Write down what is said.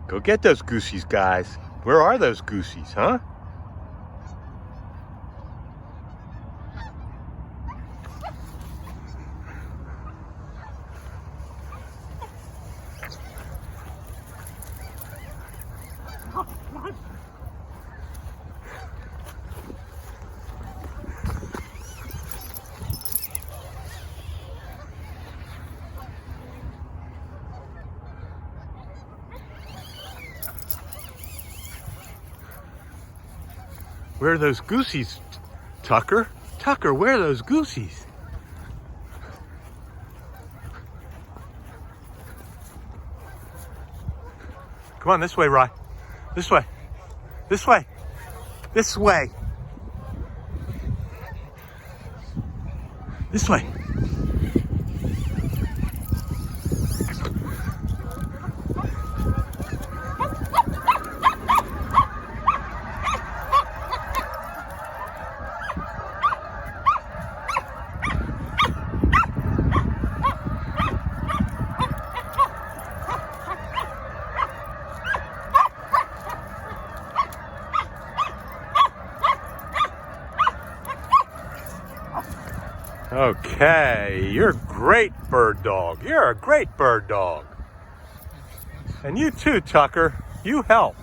Go get those goosies, guys. Where are those goosies, huh? Where are those goosies, Tucker? Tucker, where are those goosies? Come on, this way, Rye. This way. This way. This way. This way. Okay, you're a great bird dog. You're a great bird dog. And you too, Tucker. You help.